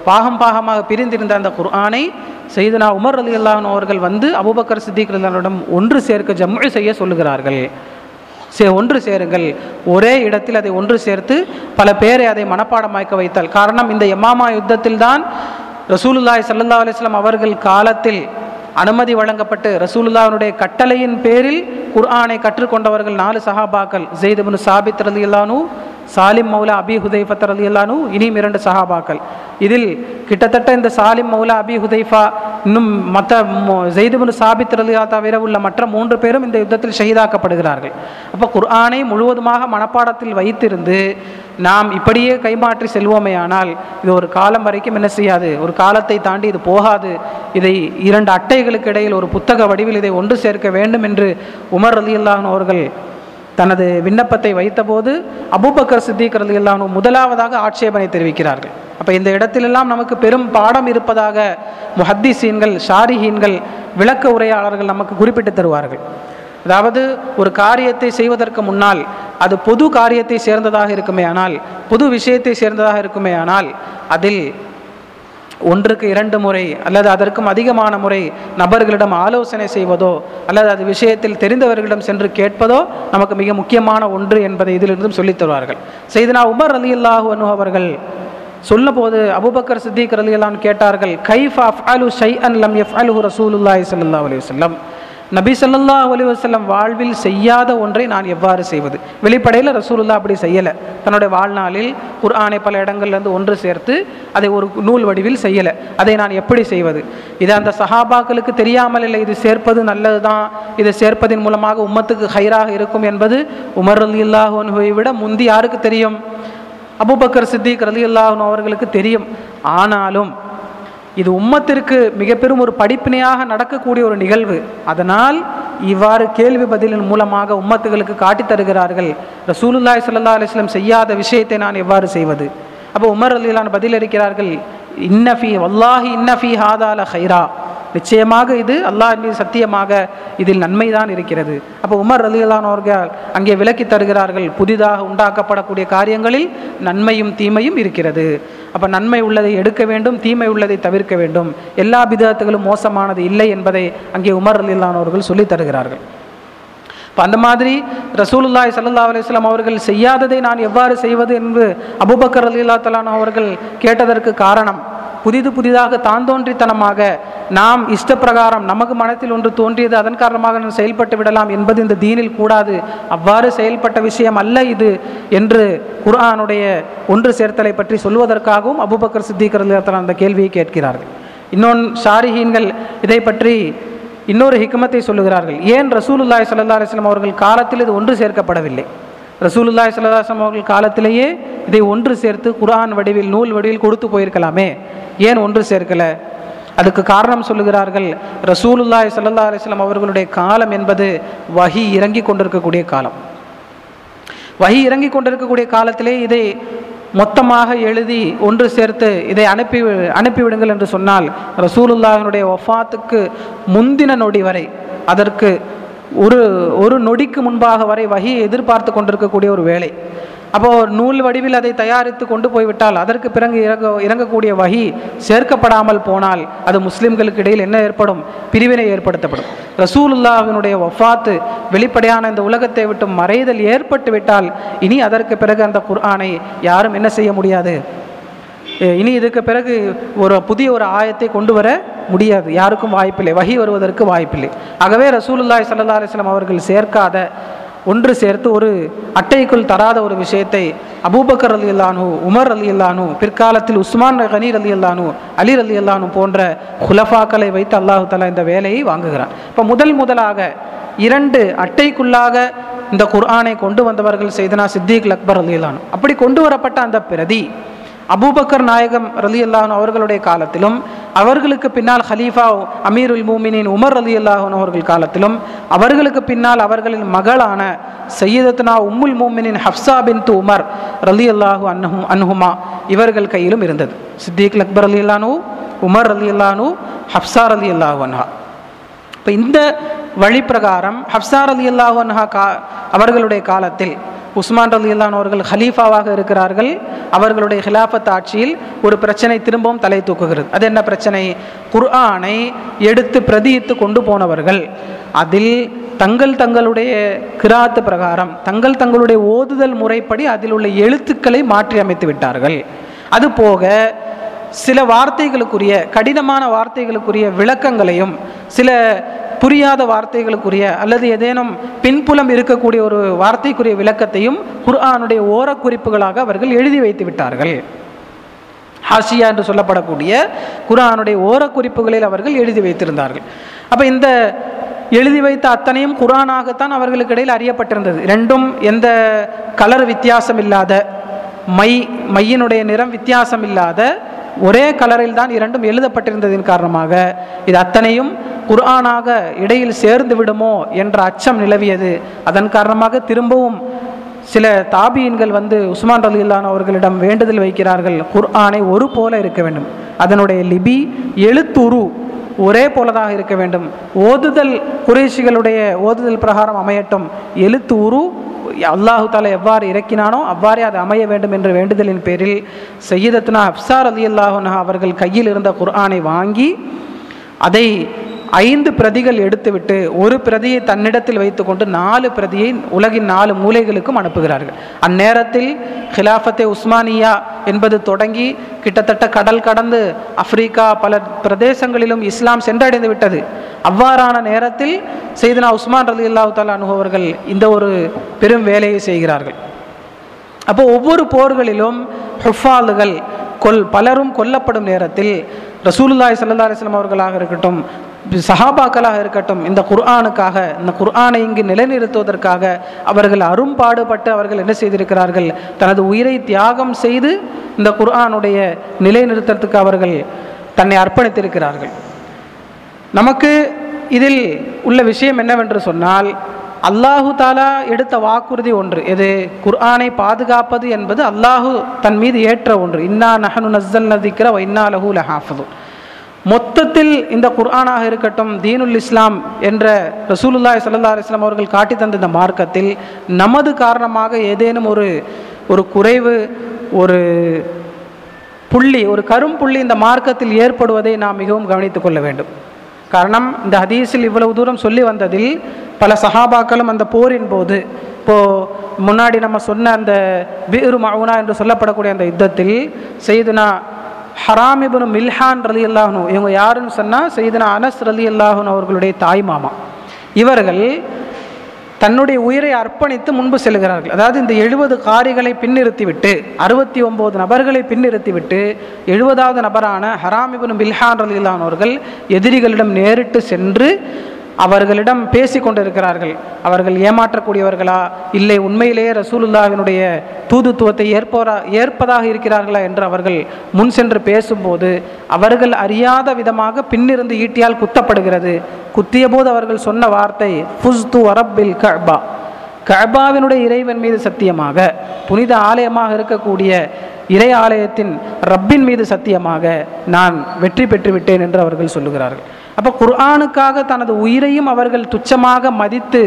பாகமாக பிரிந்திருந்த அந்த குர்ஆனை சையதுனா உமர் ரலியல்லாஹு அன்ஹு அவர்கள் வந்து அபூபக்கர் சித்திக் ரலியல்லாஹு அன்ஹு ஒன்று சேர்க்க ஜம்உ செய்ய சொல்லுகிறார்கள். ஒன்று சேருங்கள். ஒரே இடத்தில் அதை ஒன்று சேர்த்து பல பேரை அதை மனப்பாடமாக்க வைத்தால். காரணம், இந்த யமாமா யுத்தத்தில் தான் ரசூலுல்லாஹி ஸல்லல்லாஹு அலைஹி வஸல்லம் அவர்கள் காலத்தில் அனுமதி வழங்கப்பட்டு ரசூலுல்லாஹ்வுடைய கட்டளையின் பேரில் குர்ஆனை கற்றுக்கொண்டவர்கள் 4 சஹாபாக்கள், ஸைத் இப்னு சாபித் ரலியல்லாஹு அன்ஹு, சாலிம் மௌலா அபி ஹுதைஃபா ரலியல்லாஹு அன்ஹு, இனியும் 2 சஹாபாக்கள். இதில் கிட்டத்தட்ட இந்த சாலிம் மௌலா அபி ஹுதைஃபா இன்னும் மற்ற ஸைத் இப்னு சாபித் ரலியல்லாஹு தவிர உள்ள மற்ற 3 பேரும் இந்த யுத்தத்தில் ஷஹீதாக்கப்படுகிறார்கள். அப்போ குர்ஆனை முழுவதுமாக மனப்பாடத்தில் வைத்திருந்து நாம் இப்படியே கைமாற்றி செல்வோமே ஆனால் இது ஒரு காலம் வரைக்கும் என்ன செய்யாது, ஒரு காலத்தை தாண்டி இது போகாது. இதை 2 அட்டைகளுக்கு இடையில் ஒரு புத்தக வடிவில் இதை ஒன்று சேர்க்க வேண்டும் என்று உமர் ரலியல்லாஹு அன்ஹு அவர்கள் தனது விண்ணப்பத்தை வைத்தபோது அபூபக்கர் சித்திக் ரலியல்லாஹு அன்ஹு முதலாவதாக ஆட்சேபனை தெரிவிக்கிறார்கள். அப்போ இந்த இடத்திலெல்லாம் நமக்கு பெரும் பாடம் இருப்பதாக முஹத்திஸீன்கள், ஷாரிஹீன்கள், விளக்க உரையாளர்கள் நமக்கு குறிப்பிட்டு தருவார்கள். அதாவது ஒரு காரியத்தை செய்வதற்கு முன்னால் அது பொது காரியத்தை சேர்ந்ததாக இருக்குமே ஆனால், பொது விஷயத்தை சேர்ந்ததாக இருக்குமே ஆனால் அதில் 1க்கு 2 முறை அல்லது அதற்கும் அதிகமான முறை நபர்களிடம் ஆலோசனை செய்வதோ அல்லது அது விஷயத்தில் தெரிந்தவர்களிடம் சென்று கேட்பதோ நமக்கு மிக முக்கியமான ஒன்று என்பதை இதிலிருந்தும் சொல்லித் தருவார்கள். சையதுனா உமர் ரலியல்லாஹு அன்ஹு அவர்கள் சொன்னபோது அபூபக்கர் சித்திக் ரலியல்லாஹு அன்ஹு கேட்டார்கள், கைஃப அஃஅலு ஷைஅன் லம் யஃஅலுஹு ரசூலுல்லாஹி ஸல்லல்லாஹு அலைஹி வஸல்லம், நபி ஸல்லல்லாஹு அலைஹி வஸல்லம் வாழ்வில் செய்யாத ஒன்றை நான் எவ்வாறு செய்வது? வெளிப்படையில் ரசூலுல்லாஹ் அப்படி செய்யலை. தன்னுடைய வாழ்நாளில் குர்ஆனை பல இடங்கள்லேருந்து ஒன்று சேர்த்து அதை ஒரு நூல் வடிவில் செய்யலை. அதை நான் எப்படி செய்வது? இது அந்த சஹாபாக்களுக்கு தெரியாமல் இல்லை. இது சேர்ப்பது நல்லது தான், இது சேர்ப்பதன் மூலமாக உம்மத்துக்கு ஹைராக இருக்கும் என்பது உமர் ரலியல்லாஹு அன்ஹுவை விட முந்தி யாருக்கு தெரியும்? அபூபக்கர் சித்திக் ரலியல்லாஹு அன்ஹு அவர்களுக்கு தெரியும். ஆனாலும் இது உம்மத்திற்கு மிக பெரும் ஒரு படிப்பினையாக நடக்கக்கூடிய ஒரு நிகழ்வு. அதனால் இவ்வாறு கேள்வி பதிலின் மூலமாக உம்மத்துகளுக்கு காட்டித் தருகிறார்கள், ரசூலுல்லாஹி ஸல்லல்லாஹு அலைஹி வஸல்லம் செய்யாத விஷயத்தை நான் எவ்வாறு செய்வது. அப்போ உமர் ரலியல்லாஹு அன்ஹு பதில் அளிக்கிறார்கள், இன்னஃபி வல்லாஹி இன்னஃபி ஹாதால ஹைரா, நிச்சயமாக இது அல்லாஹ் மீது சத்தியமாக இதில் நன்மைதான் இருக்கிறது. அப்போ உமர் ரலியல்லாஹு அன்ஹு அவர்கள் அங்கே விளக்கி தருகிறார்கள், புதிதாக உண்டாக்கப்படக்கூடிய காரியங்களில் நன்மையும் தீமையும் இருக்கிறது. அப்போ நன்மை உள்ளதை எடுக்க வேண்டும், தீமை உள்ளதை தவிர்க்க வேண்டும். எல்லா பிதஅத்துகளும் மோசமானது இல்லை என்பதை அங்கே உமர் ரலியல்லாஹு அன்ஹு அவர்கள் சொல்லி தருகிறார்கள். இப்போ அந்த மாதிரி ரசூலுல்லாஹி ஸல்லல்லாஹு அலைஹி வஸல்லம் அவர்கள் செய்யாததை நான் எவ்வாறு செய்வது என்று அபூபக்கர் ரலியல்லாஹு தஆலா அன்ஹு அவர்கள் கேட்டதற்கு காரணம், புதிதாக தான் தோன்றித்தனமாக நாம் இஷ்டப்பிரகாரம் நமக்கு மனத்தில் ஒன்று தோன்றியது அதன் காரணமாக நாம் செயல்பட்டு விடலாம் என்பது இந்த தீனில் கூடாது. அவ்வாறு செயல்பட்ட விஷயம் அல்ல இது என்று குர்ஆனுடைய ஒன்று சேர்த்தலை பற்றி சொல்வதற்காகவும் அபூபக்கர் சித்திக் ரலியல்லாஹு தஆலா அந்த கேள்வியை கேட்கிறார்கள். இன்னொன்று ஷாரிஹீன்கள் இதை பற்றி இன்னொரு ஹிக்மத்தை சொல்லுகிறார்கள். ஏன் ரசூலுல்லாஹி ஸல்லல்லாஹு அலைஹி வஸல்லம் அவர்கள் காலத்தில் இது ஒன்று சேர்க்கப்படவில்லை? ரசூலுல்லாஹி ஸல்லல்லாஹு அலைஹி வஸல்லம் அவர்கள் காலத்திலேயே இதை ஒன்று சேர்த்து குர்ஆன் வடிவில் நூல் வடிவில் கொடுத்து போயிருக்கலாமே, ஏன் ஒன்று சேர்க்கல? அதுக்கு காரணம் சொல்லுகிறார்கள், ரசூலுல்லாஹி ஸல்லல்லாஹு அலைஹி வஸல்லம் அவர்களுடைய காலம் என்பது வஹி இறங்கி கொண்டிருக்கக்கூடிய காலம். வஹி இறங்கி கொண்டிருக்கக்கூடிய காலத்திலே இதை மொத்தமாக எழுதி ஒன்று சேர்த்து இதை அனுப்பிவிடுங்கள் என்று சொன்னால், ரசூலுல்லாஹினுடைய வஃபாத்துக்கு முந்தின நொடி வரை, அதற்கு ஒரு நொடிக்கு முன்பாக வரை வஹியை எதிர்பார்த்து கொண்டிருக்கக்கூடிய ஒரு வேலை. அப்போது நூல் வடிவில் அதை தயாரித்து கொண்டு போய்விட்டால் அதற்கு பிறகு இறங்கக்கூடிய வஹி சேர்க்கப்படாமல் போனால் அது முஸ்லிம்களுக்கு இடையில் என்ன ஏற்படும்? பிரிவினை ஏற்படுத்தப்படும். ரசூலுல்லாஹினுடைய வஃபாத்து வெளிப்படையான இந்த உலகத்தை விட்டு மறைதல் ஏற்பட்டு விட்டால் இனி அதற்கு பிறகு அந்த குர்ஆனை யாரும் என்ன செய்ய முடியாது, இனி இதுக்கு பிறகு ஒரு புதிய ஒரு ஆயத்தை கொண்டு வர முடியாது, யாருக்கும் வாய்ப்பில்லை, வஹி வருவதற்கு வாய்ப்பில்லை. ஆகவே ரசூலுல்லாஹி ஸல்லல்லாஹு அலைஹி வஸல்லம் அவர்கள் சேர்க்காத, ஒன்று சேர்த்து ஒரு அட்டைக்குள் தராத ஒரு விஷயத்தை அபூபக்கர் ரலியல்லாஹு அன்ஹு, உமர் ரலியல்லாஹு அன்ஹு, பிற்காலத்தில் உஸ்மான் கனி ரலியல்லாஹு அன்ஹு, அலி ரலியல்லாஹு அன்ஹு போன்ற குலஃபாக்களை வைத்து அல்லாஹு தஆலா இந்த வேலையை வாங்குகிறான். இப்போ முதலாக 2 அட்டைக்குள்ளாக இந்த குர்ஆனை கொண்டு வந்தவர்கள் சையதுனா சித்திக் அக்பர் ரலியல்லாஹு அன்ஹு. அப்படி கொண்டு வரப்பட்ட அந்த பிரதி அபூபக்கர் நாயகம் ரலியல்லாஹு அன்ஹு அவர்களுடைய காலத்திலும், அவர்களுக்கு பின்னால் ஹலீஃபா அமீருல் மூமினின் உமர் ரலியல்லாஹு அன்ஹு அவர்கள் காலத்திலும், அவர்களுக்கு பின்னால் அவர்களின் மகளான சையதத்துனா உம்முல் மூமினின் ஹஃப்ஸா பின்த் உமர் ரலியல்லாஹு அன்ஹுமா இவர்கள் கையிலும் இருந்தது. சித்திக் அக்பர் ரலியல்லாஹு அன்ஹு, உமர் ரலியல்லாஹு அன்ஹு, ஹஃப்ஸா ரலியல்லாஹு அன்ஹா. இப்போ இந்த வழி பிரகாரம் ஹஃப்ஸா ரலியல்லாஹு அன்ஹா அவர்களுடைய காலத்தில் உஸ்மான் ரலியல்லாஹு அன்ஹு அவர்கள் ஹலீஃபாவாக இருக்கிறார்கள். அவர்களுடைய ஹிலாஃபத் ஆட்சியில் ஒரு பிரச்சனை திரும்பவும் தலை தூக்குகிறது. அது என்ன பிரச்சனை? குர்ஆனை எடுத்து பிரதியித்து கொண்டு போனவர்கள் அதில் தங்களுடைய கிராத்து பிரகாரம் தங்களுடைய ஓதுதல் முறைப்படி அதில் உள்ள எழுத்துக்களை மாற்றி அமைத்து விட்டார்கள். அதுபோக சில வார்த்தைகளுக்குரிய, கடினமான வார்த்தைகளுக்குரிய விளக்கங்களையும், சில புரியாத வார்த்தைகளுக்குரிய அல்லது ஏதேனும் பின்புலம் இருக்கக்கூடிய ஒரு வார்த்தைக்குரிய விளக்கத்தையும் குர்ஆனுடைய ஓரக்குறிப்புகளாக அவர்கள் எழுதி வைத்து விட்டார்கள். ஹாஷியா என்று சொல்லப்படக்கூடிய குர்ஆனுடைய ஓரக்குறிப்புகளில் அவர்கள் எழுதி வைத்திருந்தார்கள். அப்போ இந்த எழுதி வைத்த அத்தனையும் குர்ஆனாகத்தான் அவர்களுக்கு இடையில் அறியப்பட்டிருந்தது. ரெண்டும் எந்த கலர் வித்தியாசம் இல்லாத, மையினுடைய நிறம் வித்தியாசம் இல்லாத ஒரே கலரில் தான் இரண்டும் எழுதப்பட்டிருந்ததின் காரணமாக இது அத்தனையும் குர்ஆனாக இடையில் சேர்ந்து விடுமோ என்ற அச்சம் நிலவியது. அதன் காரணமாக திரும்பவும் சில தாபியின்கள் வந்து உஸ்மான் ரலியல்லாஹு அன்ஹு அவர்களிடம் வேண்டுதல் வைக்கிறார்கள், குர்ஆனை ஒரு போல இருக்க வேண்டும், அதனுடைய லிபி எழுத்துரு ஒரே போலதாக இருக்க வேண்டும், ஓதுதல் குறைஷிகளுடைய ஓதுதல் பிரகாரம் அமையட்டும், எழுத்து உரு அல்லாஹு தாலா எவ்வாறு இறக்கினானோ அவ்வாறே அது அமைய வேண்டும் என்ற வேண்டுதலின் பேரில் சையதத்துனா ஹஃப்ஸா ரலியல்லாஹு அன்ஹா அவர்கள் கையில் இருந்த குர்ஆனை வாங்கி அதை 5 பிரதிகள் எடுத்துவிட்டு ஒரு பிரதியை தன்னிடத்தில் வைத்துக்கொண்டு 4 பிரதியை உலகின் 4 மூலைகளுக்கும் அனுப்புகிறார்கள். அந்நேரத்தில் ஹிலாஃபத்தே உஸ்மானியா என்பது தொடங்கி கிட்டத்தட்ட கடல் கடந்து ஆப்பிரிக்கா பல பிரதேசங்களிலும் இஸ்லாம் சென்றடைந்து விட்டது. அவ்வாறான நேரத்தில் சையதுனா உஸ்மான் ரலியல்லாஹு தஆலா அன்ஹு அவர்கள் இந்த ஒரு பெரும் வேலையை செய்கிறார்கள். அப்போ ஒவ்வொரு போர்களிலும் ஹுஃபாதுகள் பலரும் கொல்லப்படும் நேரத்தில் ரசூலுல்லாஹி ஸல்லல்லாஹு அலைஹி வஸல்லம் அவர்களாக இருக்கட்டும், சஹாபாக்களாக இருக்கட்டும், இந்த குர்ஆனுக்காக, இந்த குர்ஆனை இங்கு நிலைநிறுத்துவதற்காக அவர்கள் அரும்பாடுபட்டு அவர்கள் என்ன செய்திருக்கிறார்கள், தனது உயிரை தியாகம் செய்து இந்த குர்ஆனுடைய நிலைநிறுத்தத்துக்கு அவர்கள் தன்னை அர்ப்பணித்திருக்கிறார்கள். நமக்கு இதில் உள்ள விஷயம் என்னவென்று சொன்னால், அல்லாஹு தாலா எடுத்த வாக்குறுதி ஒன்று. எது? குர்ஆனை பாதுகாப்பது என்பது அல்லாஹு தன் மீது ஏற்ற ஒன்று. இன்னா நஹனு நஸ்ஸல்னா திக்ர வ இன்னா லஹு லஹாஃபிதுன். மொத்தத்தில் இந்த குர்ஆனாக இருக்கட்டும், தீனுல் இஸ்லாம் என்ற ரசூலுல்லாஹி ஸல்லல்லாஹு அலைஹி வஸல்லம் அவர்கள் காட்டி தந்த இந்த மார்க்கத்தில் நமது காரணமாக ஏதேனும் ஒரு குறைவு, ஒரு புள்ளி, ஒரு கரும்புள்ளி இந்த மார்க்கத்தில் ஏற்படுவதை நாம் மிகவும் கவனித்துக் கொள்ள வேண்டும். காரணம், இந்த ஹதீஸில் இவ்வளவு தூரம் சொல்லி வந்ததில் பல சஹாபாக்களும் அந்த போரின் போது, இப்போது முன்னாடி நம்ம சொன்ன அந்த பிர் மவுனா என்று சொல்லப்படக்கூடிய அந்த யுத்தத்தில் செய்துனா ஹராம் இப்னு மில்ஹான் ரலியல்லாஹு அன்ஹு, இவங்க யாருன்னு சொன்னால் செய்துனா அனஸ் ரலியல்லாஹு அன்ஹு அவர்களுடைய தாய் மாமா. இவர்கள் தன்னுடைய உயிரை அர்ப்பணித்து முன்பு செல்கிறார்கள். அதாவது இந்த 70 காரிகளை பின்னிறுத்திவிட்டு 69 நபர்களை பின்னிறுத்திவிட்டு 70வது நபரான ஹராம் இப்னு மில்ஹான் ரலியல்லாஹு அன்ஹு அவர்கள் எதிரிகளிடம் நேரிட்டு சென்று அவர்களிடம் பேசி கொண்டிருக்கிறார்கள். அவர்கள் ஏமாற்றக்கூடியவர்களா, இல்லை உண்மையிலேயே ரசூலுல்லாஹினுடைய தூதுத்துவத்தை ஏற்பதாக இருக்கிறார்களா என்று அவர்கள் முன் சென்று பேசும்போது அவர்கள் அறியாத விதமாக பின்னிருந்து ஈட்டியால் குத்தப்படுகிறது. குத்திய போது அவர்கள் சொன்ன வார்த்தை ஃபுஸ்து வரப்பில் கஅபா, கஅபாவினுடைய இறைவன் மீது சத்தியமாக, புனித ஆலயமாக இருக்கக்கூடிய இறை ஆலயத்தின் ரப்பின் மீது சத்தியமாக நான் வெற்றி பெற்று விட்டேன் என்று அவர்கள் சொல்லுகிறார்கள். அப்போ குர்ஆனுக்காக தனது உயிரையும் அவர்கள் துச்சமாக மதித்து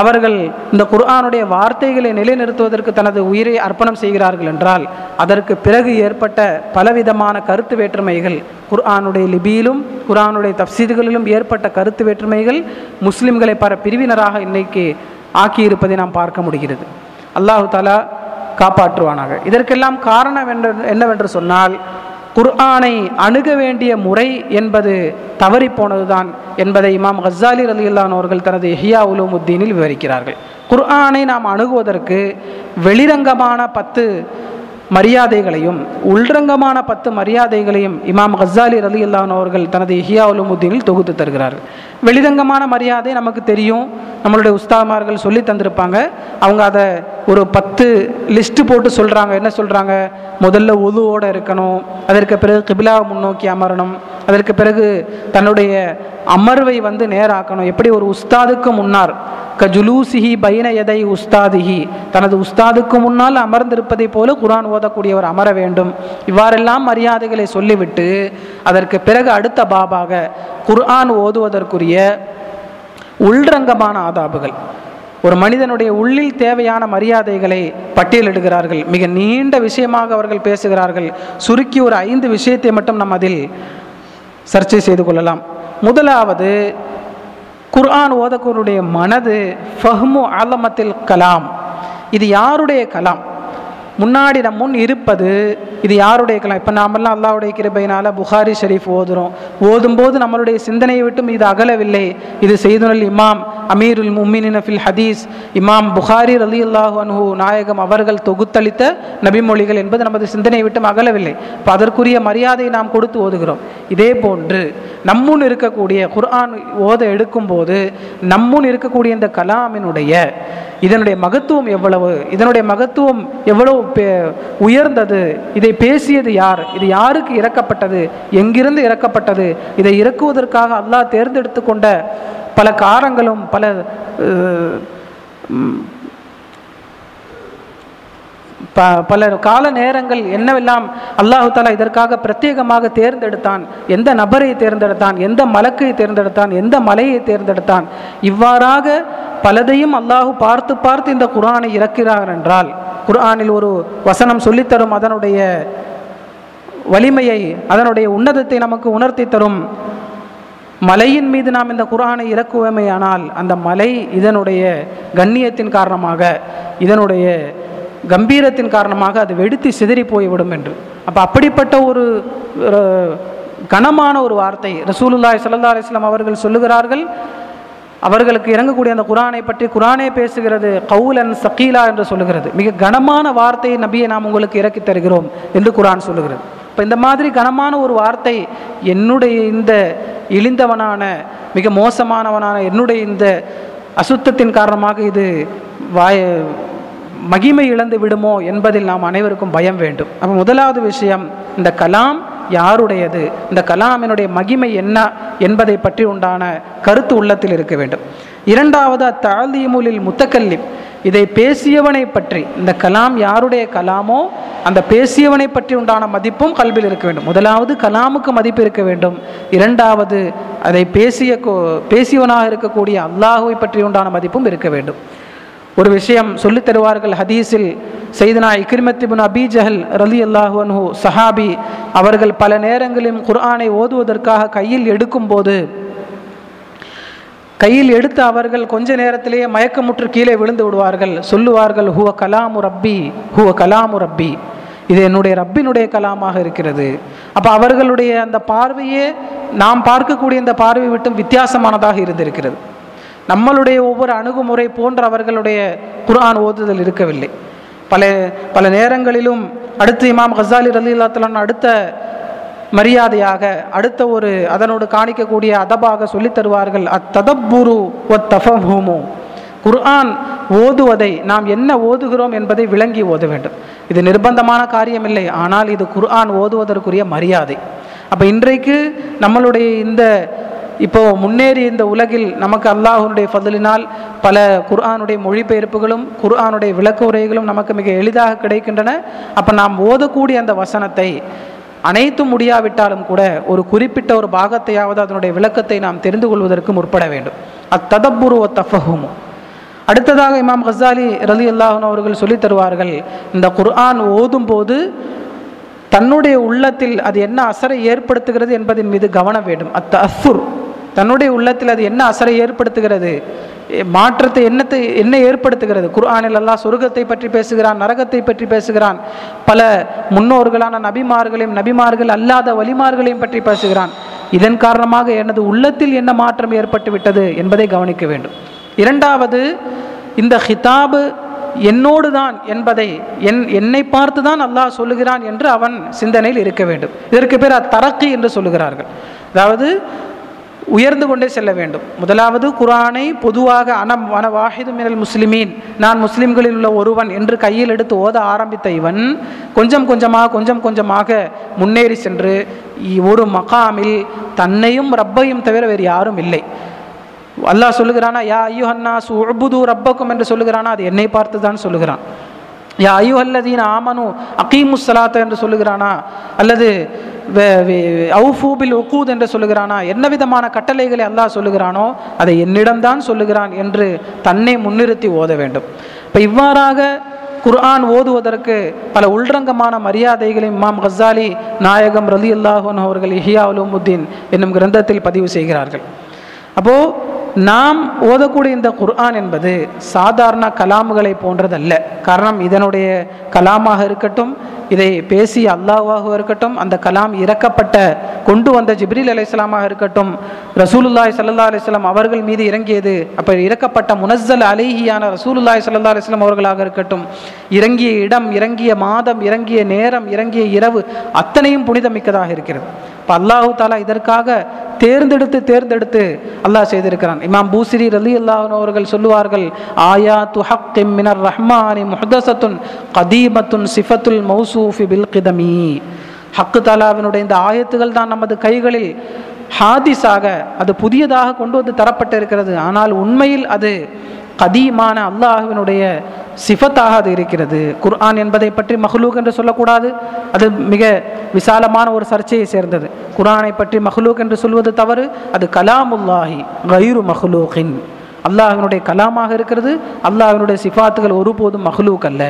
அவர்கள் இந்த குர்ஆனுடைய வார்த்தைகளை நிலைநிறுத்துவதற்கு தனது உயிரை அர்ப்பணம் செய்கிறார்கள் என்றால், அதற்கு பிறகு ஏற்பட்ட பலவிதமான கருத்து வேற்றுமைகள், குர்ஆனுடைய லிபியிலும் குர்ஆனுடைய தஃசீர்களிலும் ஏற்பட்ட கருத்து வேற்றுமைகள் முஸ்லிம்களை பல பிரிவினராக இன்னைக்கு ஆக்கியிருப்பதை நாம் பார்க்க முடிகிறது. அல்லாஹு தஆலா காப்பாற்றுவானாக. இதற்கெல்லாம் காரணம் என்னவென்று சொன்னால், குர்ஆனை அணுக வேண்டிய முறை என்பது தவறி போனதுதான் என்பதை இமாம் கஸ்ஸாலி ரலியல்லாஹு அன்ஹு அவர்கள் தனது இஹ்யா உலூமுத்தீனில் விவரிக்கிறார்கள். குர்ஆனை நாம் அணுகுவதற்கு வெளிரங்கமான 10 மரியாதைகளையும் உள்ரங்கமான 10 மரியாதைகளையும் இமாம் கஸ்ஸாலி ரலியல்லாஹு அன்ஹு அவர்கள் தனது இஹ்யா உலூமுத்தீனில் தொகுத்து தருகிறார்கள். வெளிரங்கமான மரியாதை நமக்கு தெரியும், நம்மளுடைய உஸ்தாமார்கள் சொல்லி தந்திருப்பாங்க. அவங்க அதை ஒரு 10 லிஸ்ட்டு போட்டு சொல்கிறாங்க. என்ன சொல்கிறாங்க? முதல்ல உதுவோடு இருக்கணும், அதற்கு பிறகு கிபிலாவை முன்னோக்கி அமரணும், அதற்கு பிறகு தன்னுடைய அமர்வை நேராக்கணும். எப்படி ஒரு உஸ்தாதுக்கு முன்னார் கஜுலூசிஹி பைன எதை உஸ்தாதிஹி, தனது உஸ்தாதுக்கு முன்னால் அமர்ந்திருப்பதை போல குர்ஆன் ஓதக்கூடியவர் அமர வேண்டும். இவ்வாறெல்லாம் மரியாதைகளை சொல்லிவிட்டு அதற்கு பிறகு அடுத்த பாபாக குர்ஆன் ஓதுவதற்குரிய உள்ரங்கமான ஆதாபுகள், ஒரு மனிதனுடைய உள்ளில் தேவையான மரியாதைகளை பட்டியலிடுகிறார்கள். மிக நீண்ட விஷயமாக அவர்கள் பேசுகிறார்கள். சுருக்கி ஒரு 5 விஷயத்தை மட்டும் நாம் அதில் சர்ச்சை செய்து கொள்ளலாம். முதலாவது, குர்ஆன் ஓதக்கூடிய மனது ஃபஹ்மு ஆலமத்தில் கலாம். இது யாருடைய கலாம்? முன்னாடி நம் முன் இருப்பது இது யாருடைய கலாம்? இப்போ நாமெல்லாம் அல்லாஹ்வுடைய கிருபையினால் புகாரி ஷரீஃப் ஓதும்போது நம்மளுடைய சிந்தனையை விட்டும் இது அகலவில்லை. இது செய்துனல் இமாம் அமீருல் முஃமினீன ஃபில் ஹதீஸ் இமாம் புகாரி ரலியல்லாஹு அன்ஹு நாயகம் அவர்கள் தொகுத்தளித்த நபிமொழிகள் என்பது நமது சிந்தனையை விட்டும் அகலவில்லை. இப்போ அதற்குரிய மரியாதையை நாம் கொடுத்து ஓதுகிறோம். இதே போன்று நம்முன் இருக்கக்கூடிய குர்ஆன் ஓத எடுக்கும்போது நம்முன் இருக்கக்கூடிய இந்த கலாமினுடைய இதனுடைய மகத்துவம் எவ்வளவு, இதனுடைய மகத்துவம் எவ்வளவு உயர்ந்தது, இதை பேசியது யார், இது யாருக்கு இறக்கப்பட்டது, எங்கிருந்து இறக்கப்பட்டது, இதை இறக்குவதற்காக அல்லாஹ் தேர்ந்தெடுத்து கொண்ட பல காரணங்களும் பல கால நேரங்கள் என்னவெல்லாம் அல்லாஹு தஆலா இதற்காக பிரத்யேகமாக தேர்ந்தெடுத்தான், எந்த நபரை தேர்ந்தெடுத்தான், எந்த மலக்கை தேர்ந்தெடுத்தான், எந்த மலையை தேர்ந்தெடுத்தான், இவ்வாறாக பலதையும் அல்லாஹு பார்த்து பார்த்து இந்த குர்ஆனை இறக்கிறார் என்றால், குர்ஆனில் ஒரு வசனம் சொல்லித்தரும் அதனுடைய வலிமையை, அதனுடைய உன்னதத்தை நமக்கு உணர்த்தி தரும். மலையின் மீது நாம் இந்த குர்ஆனை இறக்குவோமேயானால் அந்த மலை இதனுடைய கண்ணியத்தின் காரணமாக, இதனுடைய கம்பீரத்தின் காரணமாக அது வெடித்து சிதறி போய்விடும் என்று. அப்போ அப்படிப்பட்ட ஒரு கனமான ஒரு வார்த்தை ரசூலுல்லாஹி ஸல்லல்லாஹு அலைஹி வஸல்லம் அவர்கள் சொல்லுகிறார்கள். அவர்களுக்கு இறங்கக்கூடிய அந்த குர்ஆனை பற்றி குர்ஆனே பேசுகிறது, கவுலன் சகீலா என்று சொல்லுகிறது. மிக கனமான வார்த்தையை நபியை நாம் உங்களுக்கு இறக்கி தருகிறோம் என்று குர்ஆன் சொல்லுகிறது. இப்போ இந்த மாதிரி கனமான ஒரு வார்த்தை என்னுடைய இந்த இழிந்தவனான மிக மோசமானவனான என்னுடைய இந்த அசுத்தத்தின் காரணமாக இது மகிமை இழந்து விடுமோ என்பதில் நாம் அனைவருக்கும் பயம் வேண்டும். அப்போ முதலாவது விஷயம், இந்த கலாம் யாருடையது, இந்த கலாமினுடைய மகிமை என்ன என்பதை பற்றி உண்டான கருத்து உள்ளத்தில் இருக்க வேண்டும். இரண்டாவது அத்தஅலீமுலில் முத்தக்கல்லிம், இதை பேசியவனை பற்றி, இந்த கலாம் யாருடைய கலாமோ அந்த பேசியவனை பற்றி உண்டான மதிப்பும் கல்வியில் இருக்க வேண்டும். முதலாவது கலாமுக்கு மதிப்பு இருக்க வேண்டும். இரண்டாவது அதை பேசியவனாக இருக்கக்கூடிய அல்லாஹுவை பற்றி உண்டான மதிப்பும் இருக்க வேண்டும். ஒரு விஷயம் சொல்லித் தருவார்கள் ஹதீஸில், சையதுனா இக்ரிமத் இப்னு அபீ ஜஹல் ரலியல்லாஹு அன்ஹு சஹாபி அவர்கள் பல நேரங்களிலும் குர்ஆனை ஓதுவதற்காக கையில் எடுத்து அவர்கள் கொஞ்ச நேரத்திலேயே மயக்கமுற்று கீழே விழுந்து விடுவார்கள். சொல்லுவார்கள், ஹுவ கலாமு ரப்பி, ஹுவ கலாமு ரப்பி, இது என்னுடைய ரப்பினுடைய கலாமாக இருக்கிறது. அப்போ அவர்களுடைய அந்த பார்வையே நாம் பார்க்கக்கூடிய இந்த பார்வை விட்டும் வித்தியாசமானதாக இருந்திருக்கிறது. நம்மளுடைய ஒவ்வொரு அணுகுமுறை போன்ற அவர்களுடைய குர்ஆன் ஓதுதல் இருக்கவில்லை. பல நேரங்களிலும் அடுத்து இமாம் கஸாலி ரலியல்லாஹு தஆலா அடுத்த மரியாதையாக அடுத்த ஒரு அதனோடு காணிக்கக்கூடிய அதபாக சொல்லித் தருவார்கள், அத்ததப்புரு வத்தஃபஹுமு, குர்ஆன் ஓதுவதை நாம் என்ன ஓதுகிறோம் என்பதை விளங்கி ஓத வேண்டும். இது நிர்பந்தமான காரியமில்லை, ஆனால் இது குர்ஆன் ஓதுவதற்குரிய மரியாதை. அப்போ இன்றைக்கு நம்மளுடைய இந்த இப்போ முன்னேறி இந்த உலகில் நமக்கு அல்லாஹ்வுடைய ஃபضலினால் பல குர்ஆனுடைய மொழிபெயர்ப்புகளும் குர்ஆனுடைய விளக்க உரைகளும் நமக்கு மிக எளிதாக கிடைக்கின்றன. அப்போ நாம் ஓதக்கூடிய அந்த வசனத்தை அனைத்தும் முடியாவிட்டாலும் கூட ஒரு குறிப்பிட்ட ஒரு பாகத்தையாவது அதனுடைய விளக்கத்தை நாம் தெரிந்து கொள்வதற்கு முற்பட வேண்டும். அத்ததப்புரு வத்தஃபஹுமு. அடுத்ததாக இமாம் கஸாலி ரலியல்லாஹு அன்ஹு அவர்கள் சொல்லித் தருவார்கள், இந்த குர்ஆன் ஓதும் போது தன்னுடைய உள்ளத்தில் அது என்ன அசரை ஏற்படுத்துகிறது என்பதின் மீது கவனம் வேண்டும். அத்தஅஸ்ஸுர், தன்னுடைய உள்ளத்தில் அது என்ன அசரை ஏற்படுத்துகிறது, மாற்றத்தை என்ன ஏற்படுத்துகிறது. குர்ஆனில் அல்லாஹ் சொர்க்கத்தை பற்றி பேசுகிறான், நரகத்தை பற்றி பேசுகிறான், பல முன்னோர்களான நபிமார்கள் அல்லாத வலிமார்களையும் பற்றி பேசுகிறான். இதன் காரணமாக எனது உள்ளத்தில் என்ன மாற்றம் ஏற்பட்டு விட்டது என்பதை கவனிக்க வேண்டும். இரண்டாவது, இந்த ஹிதாபு என்னோடு தான் என்பதை என்னை பார்த்து தான் அல்லாஹ் சொல்லுகிறான் என்று அவன் சிந்தனையில் இருக்க வேண்டும். இதற்கு பேர் அத்தரக்கி என்று சொல்லுகிறார்கள். அதாவது உயர்ந்து கொண்டே செல்ல வேண்டும். முதலாவது குர்ஆனை பொதுவாக அன வாஹிது மினல் முஸ்லிமீன், நான் முஸ்லிம்களில் உள்ள ஒருவன் என்று கையில் எடுத்து ஓத ஆரம்பித்த இவன் கொஞ்சம் கொஞ்சமாக முன்னேறி சென்று ஒரு மகாமில் தன்னையும் ரப்பையும் தவிர வேறு யாரும் இல்லை. அல்லாஹ் சொல்லுகிறானா, யா அய்யுஹன்னாஸ் உஅ்புது ரப்பக்கும் என்று சொல்லுகிறானா, அது என்னை பார்த்து தான் சொல்லுகிறான். யா அய்யுஹல்லதீன ஆமனு அகீமுஸ் ஸலாத்த என்று சொல்லுகிறானா, அல்லது அவுஃபு பில் உகூத் என்று சொல்லுகிறானா, என்ன விதமான கட்டளைகளை அல்லாஹ் சொல்லுகிறானோ அதை என்னிடம்தான் சொல்லுகிறான் என்று தன்னை முன்னிறுத்தி ஓத வேண்டும். இப்போ இவ்வாறாக குர்ஆன் ஓதுவதற்கு பல உள்ரங்கமான மரியாதைகளை இமாம் கஸாலி நாயகம் ரலியல்லாஹு அன்ஹு அவர்கள் இஹ்யா உலூமுத்தீன் என்னும் கிரந்தத்தில் பதிவு செய்கிறார்கள். அப்போது நாம் ஓதக்கூடிய இந்த குர்ஆன் என்பது சாதாரண கலாமுகளை போன்றதல்ல. காரணம், இதனுடைய கலாமாக இருக்கட்டும், இதை பேசிய அல்லாஹ்வாக இருக்கட்டும், அந்த கலாம் இறக்கப்பட்ட கொண்டு வந்த ஜிப்ரீல் அலைஹிஸ்ஸலாமாக இருக்கட்டும், ரசூலுல்லாஹி ஸல்லல்லாஹு அலைஹி வஸல்லம் அவர்கள் மீது இறங்கியது, அப்போ இறக்கப்பட்ட முனஸ்ஸல் அலைஹியான ரசூலுல்லாஹி ஸல்லல்லாஹு அலைஹி வஸல்லம் அவர்களாக இருக்கட்டும், இறங்கிய இடம், இறங்கிய மாதம், இறங்கிய நேரம், இறங்கிய இரவு அத்தனையும் புனிதமிக்கதாக இருக்கிறது. இப்போ அல்லாஹு தாலா இதற்காக தேர்ந்தெடுத்து அல்லாஹ் செய்திருக்கிறான். இமாம் பூசிரி ரலியல்லாஹு அன்ஹு அவர்கள் சொல்லுவார்கள், ஆயாத்து ஹக்கிம் மினர் ரஹ்மானி முஹ்தஸத்துன் கதீமத்துன் சிஃபத்துல் மௌசூஃபி பில் கிதமி. ஹக்கு தாலாவினுடைய இந்த ஆயத்துகள் தான் நமது கைகளில் ஹாதிஸாக, அது புதியதாக கொண்டு வந்து தரப்பட்டு இருக்கிறது. ஆனால் உண்மையில் அது கதீமான அல்லாஹ்வினுடைய சிஃபத்தாக அது இருக்கிறது. குர்ஆன் என்பதை பற்றி மஹ்லூக் என்று சொல்லக்கூடாது, அது மிக விசாலமான ஒரு சர்ச்சையை சேர்ந்தது. குர்ஆனை பற்றி மஹ்லூக் என்று சொல்வது தவறு, அது கலாமுல்லாஹி கைரு மஹ்லூகின், அல்லாஹ்வினுடைய கலாமாக இருக்கிறது. அல்லாஹ்வினுடைய சிஃபாத்துகள் ஒருபோதும் மஹ்லூக் அல்ல.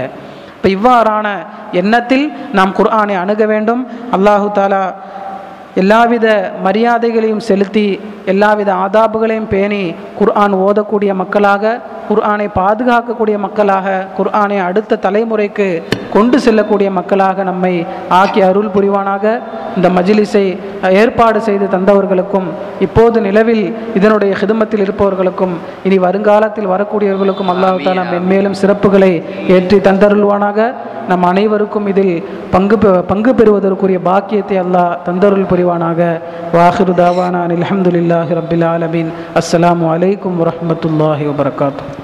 இப்போ இவ்வாறான எண்ணத்தில் நாம் குர்ஆனை அணுக வேண்டும். அல்லாஹு தாலா எல்லாவித மரியாதைகளையும் செலுத்தி எல்லாவித ஆதாபுகளையும் பேணி குர்ஆன் ஓதக்கூடிய மக்களாக, குர்ஆனை பாதுகாக்கக்கூடிய மக்களாக, குர்ஆனை அடுத்த தலைமுறைக்கு கொண்டு செல்லக்கூடிய மக்களாக நம்மை ஆக்கி அருள் புரிவானாக. இந்த மஜ்லிஸை ஏற்பாடு செய்து தந்தவர்களுக்கும் இப்போது நிலவில் இதனுடைய ஹிதமத்தில் இருப்பவர்களுக்கும் இனி வருங்காலத்தில் வரக்கூடியவர்களுக்கும் அல்லாஹ் தஆலா மென்மேலும் சிறப்புகளை ஏற்றி தந்தருள்வானாக. நம் அனைவருக்கும் இதில் பங்கு பெறுவதற்குரிய பாக்கியத்தை அல்லாஹ் தந்தருள் புரிவானாக. வாஹிரு தாவானா அல்ஹம்துலில்லாஹி ரப்பில் ஆலமீன். அஸ்ஸலாமு அலைக்கும் வரஹ்மத்துல்லாஹி வபரகாத்துஹு.